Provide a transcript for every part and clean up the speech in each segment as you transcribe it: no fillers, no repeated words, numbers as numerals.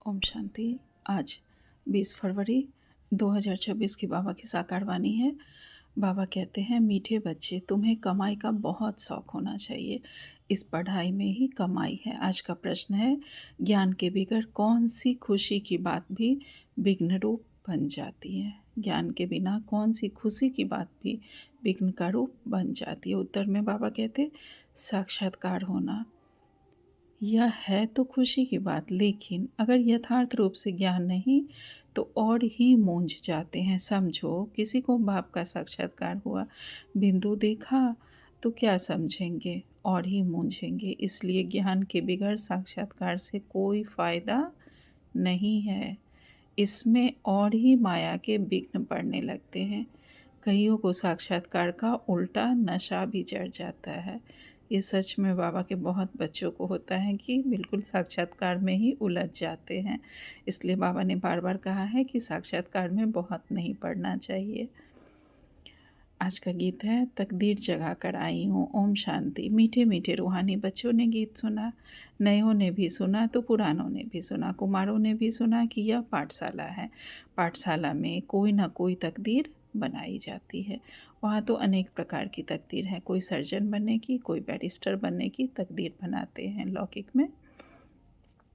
ओम शांति। आज 20 फरवरी 2026 की बाबा की साकार वाणी है। बाबा कहते हैं, मीठे बच्चे, तुम्हें कमाई का बहुत शौक होना चाहिए। इस पढ़ाई में ही कमाई है। आज का प्रश्न है, ज्ञान के बगैर कौन सी खुशी की बात भी विघ्न रूप बन जाती है। ज्ञान के बिना कौन सी खुशी की बात भी विघ्न का रूप बन जाती है। उत्तर में बाबा कहते, साक्षात्कार होना यह है तो खुशी की बात, लेकिन अगर यथार्थ रूप से ज्ञान नहीं तो और ही मूंझ जाते हैं। समझो, किसी को बाप का साक्षात्कार हुआ, बिंदु देखा तो क्या समझेंगे, और ही मूंझेंगे। इसलिए ज्ञान के बिगड़ साक्षात्कार से कोई फायदा नहीं है। इसमें और ही माया के विघ्न पड़ने लगते हैं। कईयों को साक्षात्कार का उल्टा नशा भी चढ़ जाता है। ये सच में बाबा के बहुत बच्चों को होता है कि बिल्कुल साक्षात्कार में ही उलझ जाते हैं। इसलिए बाबा ने बार बार कहा है कि साक्षात्कार में बहुत नहीं पढ़ना चाहिए। आज का गीत है, तकदीर जगा कर आई हूँ। ओम शांति। मीठे मीठे रूहानी बच्चों ने गीत सुना, नयों ने भी सुना तो पुरानों ने भी सुना, कुमारों ने भी सुना कि यह पाठशाला है। पाठशाला में कोई ना कोई तकदीर बनाई जाती है। वहाँ तो अनेक प्रकार की तकदीर है। कोई सर्जन बनने की, कोई बैरिस्टर बनने की तकदीर बनाते हैं लौकिक में।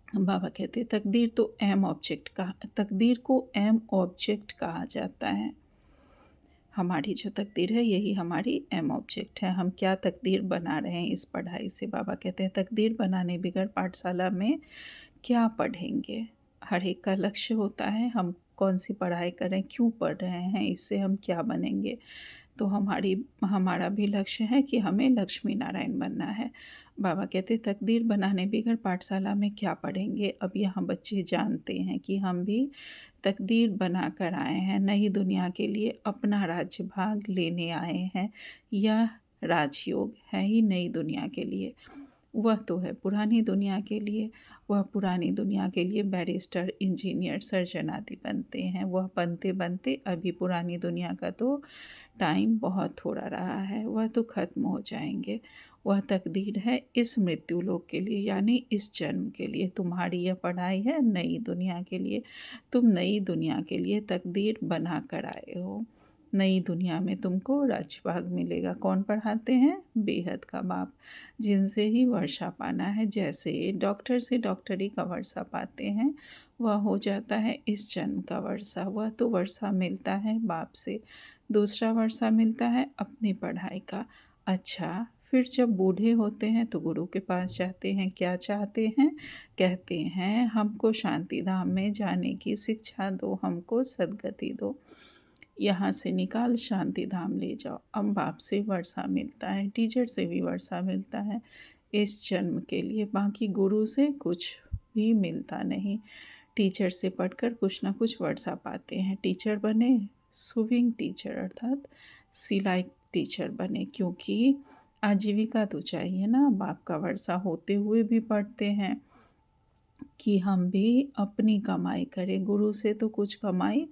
बाबा कहते, तकदीर को एम ऑब्जेक्ट कहा जाता है। हमारी जो तकदीर है यही हमारी एम ऑब्जेक्ट है। हम क्या तकदीर बना रहे हैं इस पढ़ाई से। बाबा कहते हैं, तकदीर बनाने बगैर पाठशाला में क्या पढ़ेंगे। हर एक का लक्ष्य होता है, हम कौन सी पढ़ाई करें, क्यों पढ़ रहे हैं, इससे हम क्या बनेंगे। तो हमारा भी लक्ष्य है कि हमें लक्ष्मी नारायण बनना है। बाबा कहते, तकदीर बनाने बगैर पाठशाला में क्या पढ़ेंगे। अब यहाँ बच्चे जानते हैं कि हम भी तकदीर बना कर आए हैं, नई दुनिया के लिए अपना राज्य भाग लेने आए हैं। यह राजयोग है ही नई दुनिया के लिए। वह तो है पुरानी दुनिया के लिए। वह पुरानी दुनिया के लिए बैरिस्टर, इंजीनियर, सर्जन आदि बनते हैं। वह बनते बनते अभी पुरानी दुनिया का तो टाइम बहुत थोड़ा रहा है, वह तो खत्म हो जाएंगे। वह तकदीर है इस मृत्यु लोक के लिए, यानी इस जन्म के लिए। तुम्हारी यह पढ़ाई है नई दुनिया के लिए। तुम नई दुनिया के लिए तकदीर बना कर आए हो। नई दुनिया में तुमको राज्यभाग मिलेगा। कौन पढ़ाते हैं? बेहद का बाप, जिनसे ही वर्षा पाना है। जैसे डॉक्टर से डॉक्टरी का वर्षा पाते हैं, वह हो जाता है इस जन्म का वर्षा। वह तो वर्षा मिलता है बाप से। दूसरा वर्षा मिलता है अपनी पढ़ाई का। अच्छा, फिर जब बूढ़े होते हैं तो गुरु के पास जाते हैं। क्या चाहते हैं? कहते हैं, हमको शांति धाम में जाने की शिक्षा दो, हमको सद्गति दो, यहाँ से निकाल शांति धाम ले जाओ। अब बाप से वर्षा मिलता है, टीचर से भी वर्षा मिलता है इस जन्म के लिए। बाकी गुरु से कुछ भी मिलता नहीं। टीचर से पढ़कर कुछ ना कुछ वर्षा पाते हैं। टीचर बने, सुविंग टीचर अर्थात सिलाई टीचर बने, क्योंकि आजीविका तो चाहिए ना। बाप का वर्षा होते हुए भी पढ़ते हैं कि हम भी अपनी कमाई करें। गुरु से तो कुछ कमाई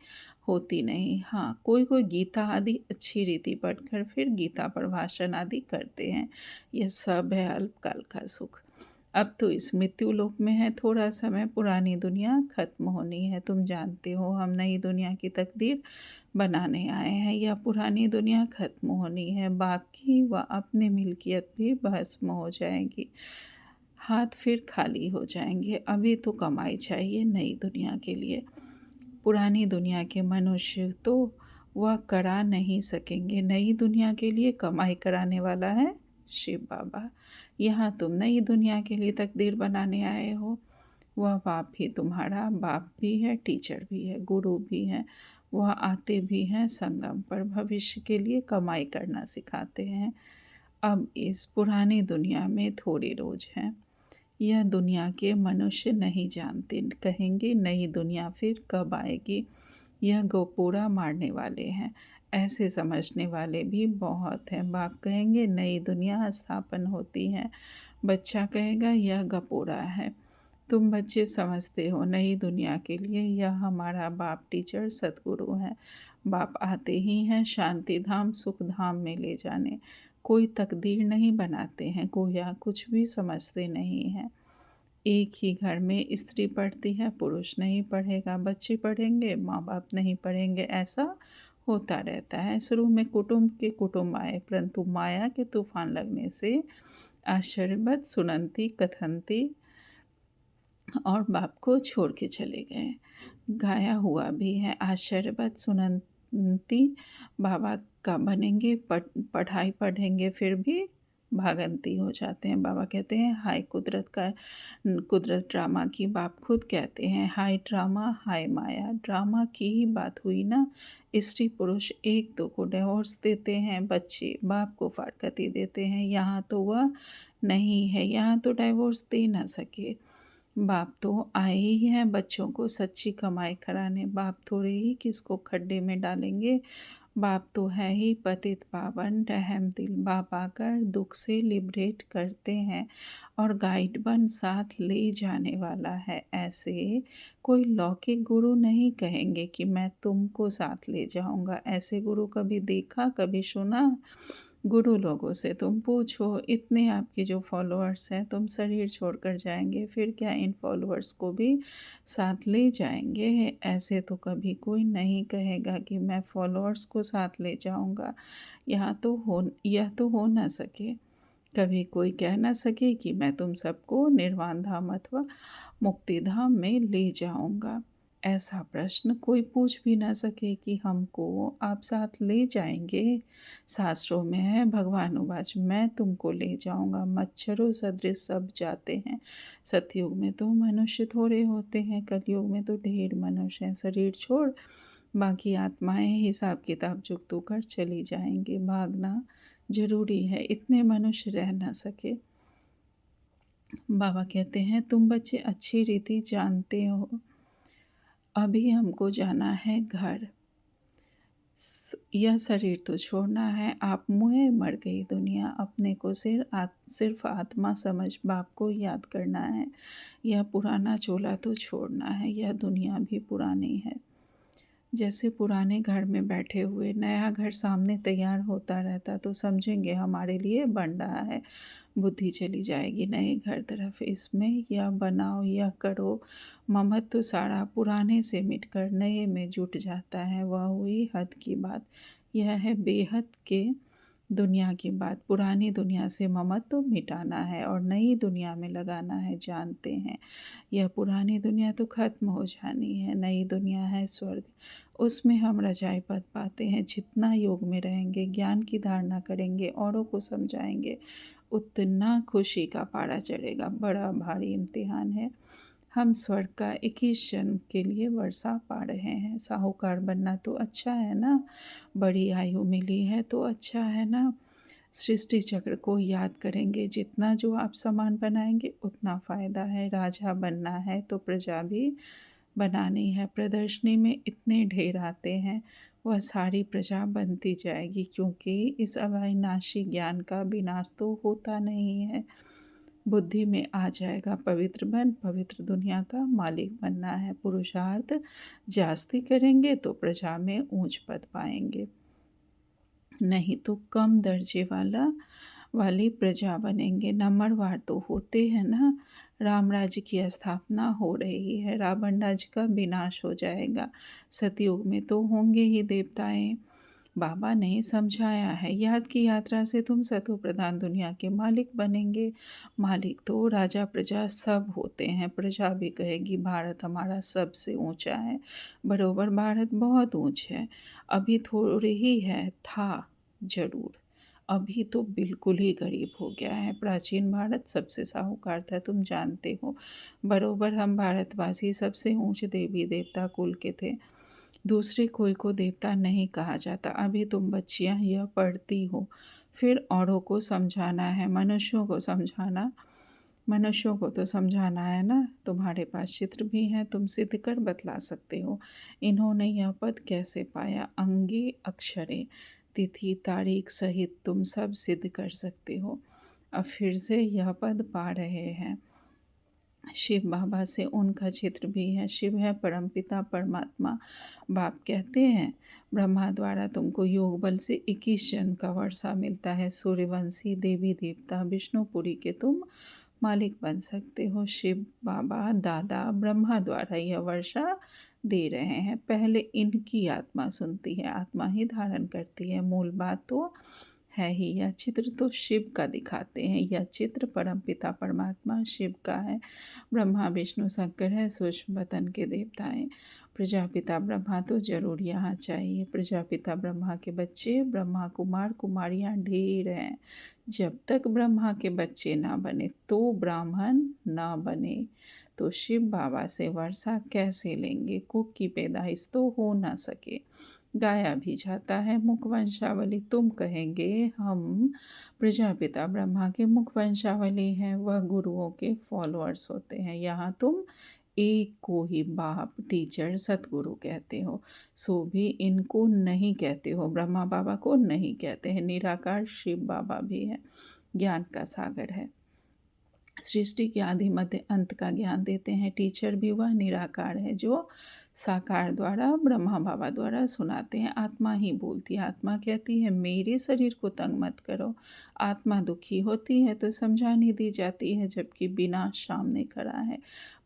होती नहीं। हाँ, कोई कोई गीता आदि अच्छी रीति पढ़कर फिर गीता पर भाषण आदि करते हैं। यह सब है अल्पकाल का सुख। अब तो इस मृत्यु लोक में है थोड़ा समय, पुरानी दुनिया खत्म होनी है। तुम जानते हो हम नई दुनिया की तकदीर बनाने आए हैं। यह पुरानी दुनिया खत्म होनी है। बाप की व अपनी मिल्कियत भी भस्म हो जाएगी। हाथ फिर खाली हो जाएंगे। अभी तो कमाई चाहिए नई दुनिया के लिए। पुरानी दुनिया के मनुष्य तो वह करा नहीं सकेंगे। नई दुनिया के लिए कमाई कराने वाला है शिव बाबा। यहाँ तुम नई दुनिया के लिए तकदीर बनाने आए हो। वह बाप भी तुम्हारा बाप भी है, टीचर भी है, गुरु भी है। वह आते भी हैं संगम पर, भविष्य के लिए कमाई करना सिखाते हैं। अब इस पुरानी दुनिया में थोड़ी रोज हैं। यह दुनिया के मनुष्य नहीं जानते, कहेंगे नई दुनिया फिर कब आएगी। यह गोपूरा मारने वाले हैं, ऐसे समझने वाले भी बहुत हैं। बाप कहेंगे नई दुनिया स्थापन होती है। बच्चा कहेगा यह गपोरा है। तुम बच्चे समझते हो नई दुनिया के लिए यह हमारा बाप टीचर सतगुरु है। बाप आते ही हैं शांति धाम सुख धाम में ले जाने। कोई तकदीर नहीं बनाते हैं, गोया कुछ भी समझते नहीं हैं। एक ही घर में स्त्री पढ़ती है, पुरुष नहीं पढ़ेगा, बच्चे पढ़ेंगे, माँ बाप नहीं पढ़ेंगे, ऐसा होता रहता है। शुरू में कुटुंब के कुटुंब आए, परंतु माया के तूफान लगने से आश्चर्यवत सुनंती कथंती और बाप को छोड़ के चले गए। गाया हुआ भी है, आश्चर्यवत सुनंती बाबा का बनेंगे, पढ़ाई पढ़ेंगे, फिर भी भागंती हो जाते हैं। बाबा कहते हैं हाय कुदरत का, कुदरत ड्रामा की। बाप खुद कहते हैं हाय ड्रामा हाय माया। ड्रामा की ही बात हुई ना, स्त्री पुरुष एक दो को डिवोर्स देते हैं, बच्चे बाप को फारकती देते हैं। यहाँ तो वह नहीं है, यहाँ तो डिवोर्स दे ना सके। बाप तो आए ही हैं बच्चों को सच्ची कमाई कराने। बाप थोड़े ही किसको खड्डे में डालेंगे। बाप तो है ही पतित पावन रहम दिल। बाप आकर दुख से लिबरेट करते हैं और गाइड बन साथ ले जाने वाला है। ऐसे कोई लौकिक गुरु नहीं कहेंगे कि मैं तुमको साथ ले जाऊंगा। ऐसे गुरु कभी देखा, कभी सुना? गुरु लोगों से तुम पूछो, इतने आपके जो फॉलोअर्स हैं, तुम शरीर छोड़कर जाएंगे, फिर क्या इन फॉलोअर्स को भी साथ ले जाएंगे? ऐसे तो कभी कोई नहीं कहेगा कि मैं फॉलोअर्स को साथ ले जाऊंगा। यह तो हो ना सके। कभी कोई कह ना सके कि मैं तुम सबको निर्वाण धाम अथवा मुक्ति धाम में ले जाऊंगा। ऐसा प्रश्न कोई पूछ भी ना सके कि हमको आप साथ ले जाएंगे। शास्त्रों में है, भगवान उवाच, मैं तुमको ले जाऊंगा। मच्छरों सदृश सब जाते हैं। सतयुग में तो मनुष्य थोड़े होते हैं, कलयुग में तो ढेर मनुष्य हैं। शरीर छोड़ बाकी आत्माएं हिसाब किताब जुग होकर चली जाएंगी। भागना जरूरी है, इतने मनुष्य रह ना सके। बाबा कहते हैं तुम बच्चे अच्छी रीति जानते हो, अभी हमको जाना है घर। यह शरीर तो छोड़ना है। आप मुए मर गई दुनिया, अपने को सिर्फ आत्मा समझ बाप को याद करना है। यह पुराना चोला तो छोड़ना है, यह दुनिया भी पुरानी है। जैसे पुराने घर में बैठे हुए नया घर सामने तैयार होता रहता तो समझेंगे हमारे लिए बन रहा है। बुद्धि चली जाएगी नए घर तरफ, इसमें यह बनाओ यह करो। ममत्व सारा पुराने से मिटकर नए में जुट जाता है, वह हुई हद की बात। यह है बेहद के दुनिया की बात। पुरानी दुनिया से ममत्व मिटाना है और नई दुनिया में लगाना है। जानते हैं यह पुरानी दुनिया तो खत्म हो जानी है, नई दुनिया है स्वर्ग। उसमें हम रजाई पद पाते हैं। जितना योग में रहेंगे, ज्ञान की धारणा करेंगे, औरों को समझाएंगे, उतना खुशी का पारा चढ़ेगा। बड़ा भारी इम्तिहान है। हम स्वर्ग का 21 जन्म के लिए वर्षा पा रहे हैं। साहूकार बनना तो अच्छा है ना, बड़ी आयु मिली है तो अच्छा है ना। सृष्टि चक्र को याद करेंगे, जितना जो आप सामान बनाएंगे उतना फ़ायदा है। राजा बनना है तो प्रजा भी बनानी है। प्रदर्शनी में इतने ढेर आते हैं, वह सारी प्रजा बनती जाएगी, क्योंकि इस अविनाशी ज्ञान का विनाश तो होता नहीं है। बुद्धि में आ जाएगा पवित्र बन, पवित्र दुनिया का मालिक बनना है। पुरुषार्थ जास्ती करेंगे तो प्रजा में ऊंच पद पाएंगे, नहीं तो कम दर्जे वाली प्रजा बनेंगे। नंबरवार तो होते हैं ना। राम राज्य की स्थापना हो रही है, रावण राज्य का विनाश हो जाएगा। सतयुग में तो होंगे ही देवताएं। बाबा ने समझाया है, याद की यात्रा से तुम सतो प्रधान दुनिया के मालिक बनेंगे। मालिक तो राजा प्रजा सब होते हैं। प्रजा भी कहेगी भारत हमारा सबसे ऊंचा है। बरोबर भारत बहुत ऊंच है। अभी थोड़ी ही है, था जरूर, अभी तो बिल्कुल ही गरीब हो गया है। प्राचीन भारत सबसे साहूकार था, तुम जानते हो। बरोबर हम भारतवासी सबसे ऊंचे देवी देवता कुल के थे। दूसरे कोई को देवता नहीं कहा जाता। अभी तुम बच्चियां यह पढ़ती हो, फिर औरों को समझाना है। मनुष्यों को तो समझाना है ना। तुम्हारे पास चित्र भी हैं, तुम सिद्ध कर बतला सकते हो इन्होंने यह पद कैसे पाया। अंगे अक्षरे तिथि तारीख सहित तुम सब सिद्ध कर सकते हो। अब फिर से यह पद पा रहे हैं। शिव बाबा से उनका चित्र भी है। शिव है परमपिता परमात्मा। बाप कहते हैं ब्रह्मा द्वारा तुमको योग बल से 21 जन्म का वर्षा मिलता है। सूर्यवंशी देवी देवता विष्णुपुरी के तुम मालिक बन सकते हो। शिव बाबा दादा ब्रह्मा द्वारा यह वर्षा दे रहे हैं। पहले इनकी आत्मा सुनती है, आत्मा ही धारण करती है। मूल बात तो है ही। यह चित्र तो शिव का दिखाते हैं। यह चित्र परमपिता परमात्मा शिव का है। ब्रह्मा विष्णु शंकर है, सूक्ष्म वतन के देवताएं। प्रजापिता ब्रह्मा तो जरूर यहाँ चाहिए। प्रजापिता ब्रह्मा के बच्चे ब्रह्मा कुमार कुमारियाँ ढेर हैं। जब तक ब्रह्मा के बच्चे ना बने तो ब्राह्मण ना बने, तो शिव बाबा से वर्षा कैसे लेंगे? कुक की पैदाइश तो हो ना सके। गाया भी जाता है मुख वंशावली। तुम कहेंगे हम प्रजापिता ब्रह्मा के मुख वंशावली हैं, वह गुरुओं के फॉलोअर्स होते हैं। यहाँ तुम एक को ही बाप टीचर सतगुरु कहते हो, सो भी इनको नहीं कहते हो। ब्रह्मा बाबा को नहीं कहते हैं। निराकार शिव बाबा भी है, ज्ञान का सागर है। सृष्टि के आदि मध्य अंत का ज्ञान देते हैं। टीचर भी वह निराकार है जो साकार द्वारा ब्रह्मा बाबा द्वारा सुनाते हैं। आत्मा ही बोलती है। आत्मा कहती है मेरे शरीर को तंग मत करो। आत्मा दुखी होती है तो समझानी दी जाती है, जबकि विनाश सामने खड़ा है।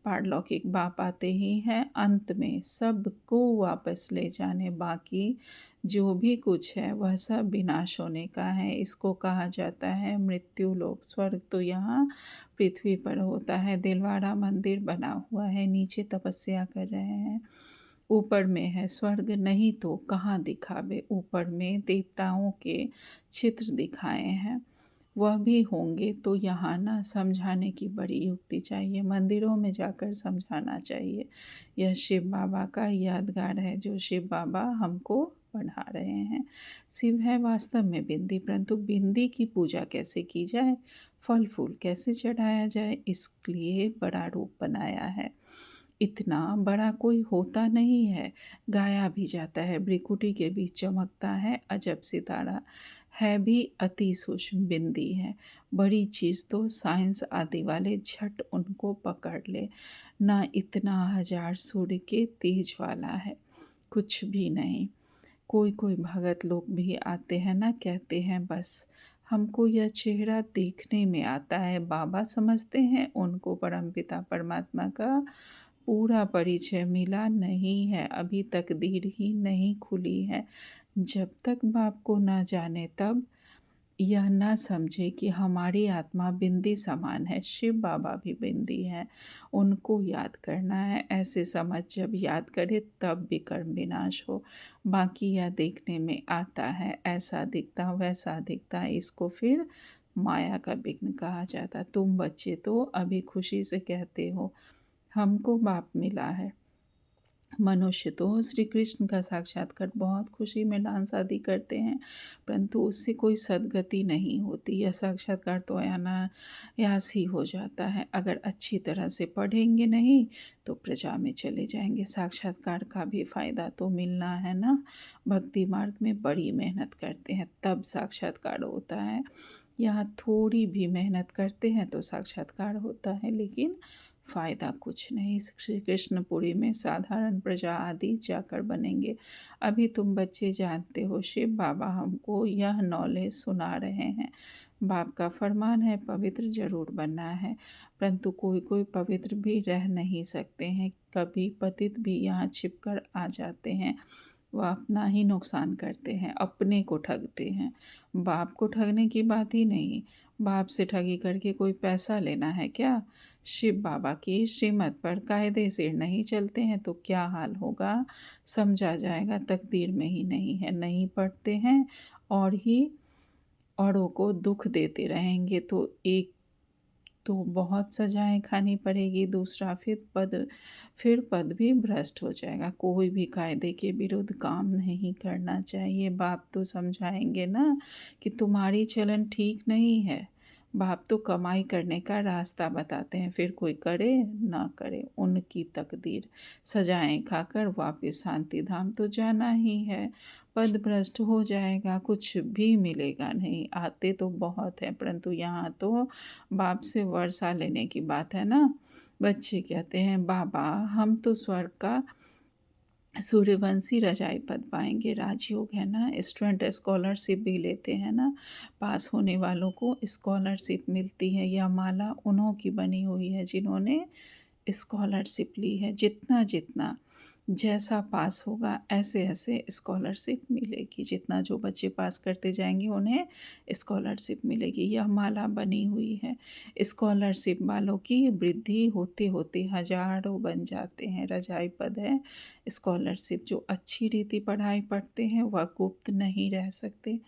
पारलौकिक बाप आते ही हैं अंत में सबको वापस ले जाने। बाकी जो भी कुछ है वह सब विनाश होने का है। इसको कहा जाता है मृत्यु लोक। स्वर्ग तो यहाँ पृथ्वी पर होता है। दिलवाड़ा मंदिर बना हुआ है, नीचे तपस्या कर रहे हैं। ऊपर में है स्वर्ग, नहीं तो कहाँ दिखावे। ऊपर में देवताओं के चित्र दिखाए हैं, वह भी होंगे तो यहाँ ना समझाने की बड़ी युक्ति चाहिए। मंदिरों में जाकर समझाना चाहिए। यह शिव बाबा का यादगार है जो शिव बाबा हमको पढ़ा रहे हैं। शिव है वास्तव में बिंदी, परंतु बिंदी की पूजा कैसे की जाए, फल फूल कैसे चढ़ाया जाए, इसलिए बड़ा रूप बनाया है। इतना बड़ा कोई होता नहीं है। गाया भी जाता है भ्रिकुटी के बीच चमकता है अजब सितारा, है भी अति सूक्ष्म बिंदी है। बड़ी चीज़ तो साइंस आदि वाले झट उनको पकड़ ले। ना इतना हजार सूर्य के तेज वाला है, कुछ भी नहीं। कोई कोई भगत लोग भी आते हैं ना, कहते हैं बस हमको यह चेहरा देखने में आता है। बाबा समझते हैं उनको परमपिता परमात्मा का पूरा परिचय मिला नहीं है, अभी तकदीर ही नहीं खुली है। जब तक बाप को ना जाने तब यह ना समझे कि हमारी आत्मा बिंदी समान है। शिव बाबा भी बिंदी हैं, उनको याद करना है। ऐसे समझ जब याद करे तब विकर्म विनाश हो। बाकी यह देखने में आता है, ऐसा दिखता वैसा दिखता, इसको फिर माया का विघ्न कहा जाता। तुम बच्चे तो अभी खुशी से कहते हो हमको बाप मिला है। मनुष्य तो श्री कृष्ण का साक्षात्कार बहुत खुशी में डांस आदि करते हैं, परंतु उससे कोई सद्गति नहीं होती। यह साक्षात्कार तो अनायास ही हो जाता है। अगर अच्छी तरह से पढ़ेंगे नहीं तो प्रजा में चले जाएंगे। साक्षात्कार का भी फायदा तो मिलना है ना। भक्ति मार्ग में बड़ी मेहनत करते हैं तब साक्षात्कार होता है। यहाँ थोड़ी भी मेहनत करते हैं तो साक्षात्कार होता है, लेकिन फ़ायदा कुछ नहीं। श्री कृष्णपुरी में साधारण प्रजा आदि जाकर बनेंगे। अभी तुम बच्चे जानते हो शिव बाबा हमको यह नॉलेज सुना रहे हैं। बाप का फरमान है पवित्र जरूर बनना है, परंतु कोई कोई पवित्र भी रह नहीं सकते हैं। कभी पतित भी यहाँ छिपकर आ जाते हैं। वह अपना ही नुकसान करते हैं, अपने को ठगते हैं। बाप को ठगने की बात ही नहीं। बाप से ठगी करके कोई पैसा लेना है क्या? शिव बाबा की श्रीमत पर कायदे से नहीं चलते हैं तो क्या हाल होगा समझा जाएगा। तकदीर में ही नहीं है। नहीं पढ़ते हैं और ही औरों को दुख देते रहेंगे तो एक तो बहुत सजाएं खानी पड़ेगी, दूसरा फिर पद भी भ्रष्ट हो जाएगा। कोई भी कायदे के विरुद्ध काम नहीं करना चाहिए। बाप तो समझाएंगे ना कि तुम्हारी चलन ठीक नहीं है। बाप तो कमाई करने का रास्ता बताते हैं, फिर कोई करे ना करे उनकी तकदीर। सजाएं खाकर वापस शांति धाम तो जाना ही है। पद भ्रष्ट हो जाएगा, कुछ भी मिलेगा नहीं। आते तो बहुत हैं, परंतु यहाँ तो बाप से वर्षा लेने की बात है ना। बच्चे कहते हैं बाबा हम तो स्वर्ग का सूर्यवंशी रजाई पद पाएंगे, राजयोग है ना, स्टूडेंट स्कॉलरशिप भी लेते हैं ना, पास होने वालों को स्कॉलरशिप मिलती है। यह माला उन्हों की बनी हुई है जिन्होंने स्कॉलरशिप ली है। जितना जितना जैसा पास होगा ऐसे ऐसे स्कॉलरशिप मिलेगी। जितना जो बच्चे पास करते जाएंगे उन्हें स्कॉलरशिप मिलेगी। यह माला बनी हुई है। स्कॉलरशिप वालों की वृद्धि होते होते हजारों बन जाते हैं। रजाई पद है स्कॉलरशिप। जो अच्छी रीति पढ़ाई पढ़ते हैं वह गुप्त नहीं रह सकते।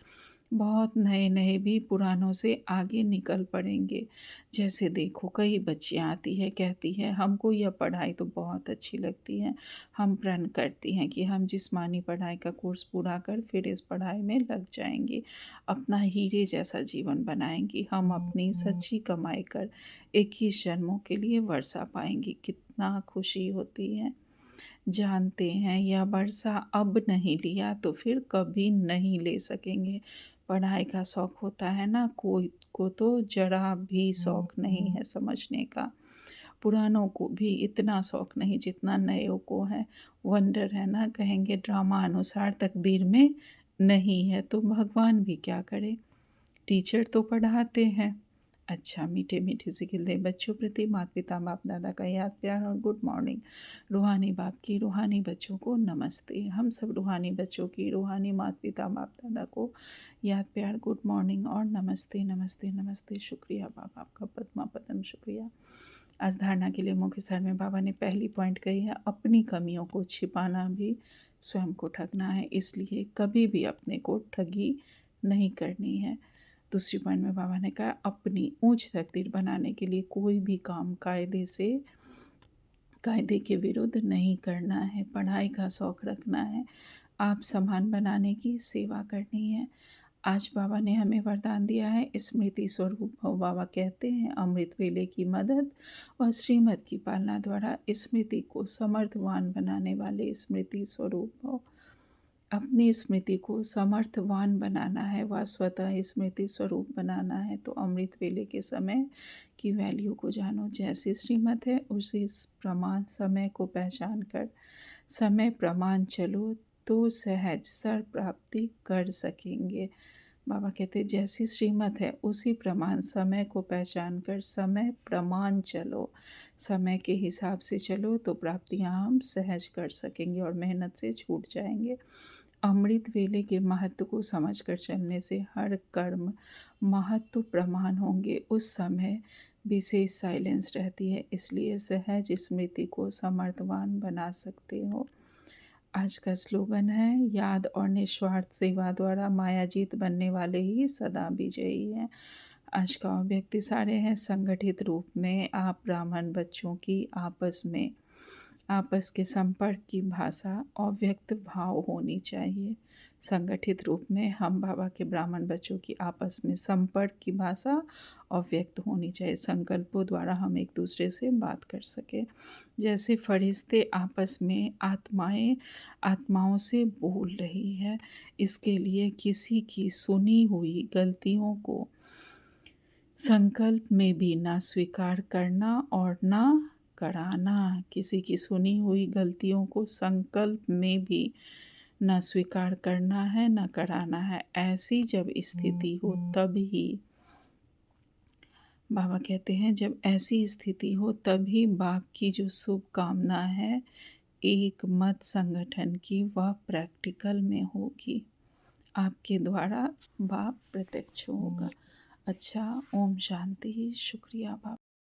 बहुत नए नए भी पुरानों से आगे निकल पड़ेंगे। जैसे देखो कई बच्चियाँ आती है, कहती है हमको यह पढ़ाई तो बहुत अच्छी लगती है, हम प्रण करती हैं कि हम जिस्मानी पढ़ाई का कोर्स पूरा कर फिर इस पढ़ाई में लग जाएंगी, अपना हीरे जैसा जीवन बनाएंगी, हम अपनी सच्ची कमाई कर 21 जन्मों के लिए वर्षा पाएंगी। कितना खुशी होती है। जानते हैं यह वर्षा अब नहीं लिया तो फिर कभी नहीं ले सकेंगे। पढ़ाई का शौक़ होता है ना, कोई को तो ज़रा भी शौक़ नहीं है समझने का। पुरानों को भी इतना शौक़ नहीं जितना नयों को है। वंडर है ना, कहेंगे ड्रामा अनुसार तकदीर में नहीं है तो भगवान भी क्या करे। टीचर तो पढ़ाते हैं। अच्छा, मीठे मीठे से खिलते बच्चों प्रति माता पिता बाप दादा का याद प्यार और गुड मॉर्निंग। रूहानी बाप की रूहानी बच्चों को नमस्ते। हम सब रूहानी बच्चों की रूहानी माता पिता बाप दादा को याद प्यार गुड मॉर्निंग और नमस्ते नमस्ते नमस्ते। शुक्रिया बाबा, आपका पद्मा पदम शुक्रिया। आज धारणा के लिए मुख्य सर में बाबा ने पहली पॉइंट कही है, अपनी कमियों को छिपाना भी स्वयं को ठगना है, इसलिए कभी भी अपने को ठगी नहीं करनी है। दूसरी पॉइंट में बाबा ने कहा, अपनी ऊंच तकदीर बनाने के लिए कोई भी काम कायदे के विरुद्ध नहीं करना है। पढ़ाई का शौक़ रखना है, आप समान बनाने की सेवा करनी है। आज बाबा ने हमें वरदान दिया है, स्मृति स्वरूप भव। बाबा कहते हैं अमृत वेले की मदद व श्रीमत की पालना द्वारा स्मृति को समर्थवान बनाने वाले स्मृति स्वरूप भव। अपनी स्मृति को समर्थवान बनाना है व स्वतः स्मृति स्वरूप बनाना है तो अमृत वेले के समय की वैल्यू को जानो। जैसी श्रीमत है उसी प्रमाण समय को पहचान कर समय प्रमाण चलो तो सहज सर प्राप्ति कर सकेंगे। बाबा कहते हैं जैसी श्रीमत है उसी प्रमाण समय को पहचान कर समय प्रमाण चलो, समय के हिसाब से चलो तो प्राप्तियां हम सहज कर सकेंगे और मेहनत से छूट जाएंगे। अमृत वेले के महत्व को समझकर चलने से हर कर्म महत्व प्रमाण होंगे। उस समय विशेष साइलेंस रहती है, इसलिए सहज स्मृति को समर्थवान बना सकते हो। आज का स्लोगन है, याद और निस्वार्थ सेवा द्वारा मायाजीत बनने वाले ही सदा विजयी हैं। आज का व्यक्ति सारे हैं, संगठित रूप में आप ब्राह्मण बच्चों की आपस के संपर्क की भाषा अव्यक्त भाव होनी चाहिए। संगठित रूप में हम बाबा के ब्राह्मण बच्चों की आपस में संपर्क की भाषा अव्यक्त होनी चाहिए। संकल्पों द्वारा हम एक दूसरे से बात कर सके। जैसे फरिश्ते आपस में आत्माओं से बोल रही है, इसके लिए किसी की सुनी हुई गलतियों को संकल्प में भी ना स्वीकार करना और ना कराना। किसी की सुनी हुई गलतियों को संकल्प में भी न स्वीकार करना है न कराना है। ऐसी जब स्थिति हो तब ही बाबा कहते हैं, जब ऐसी स्थिति हो तभी बाप की जो शुभकामना है एक मत संगठन की वह प्रैक्टिकल में होगी। आपके द्वारा बाप प्रत्यक्ष होगा। अच्छा, ओम शांति। शुक्रिया बाबा।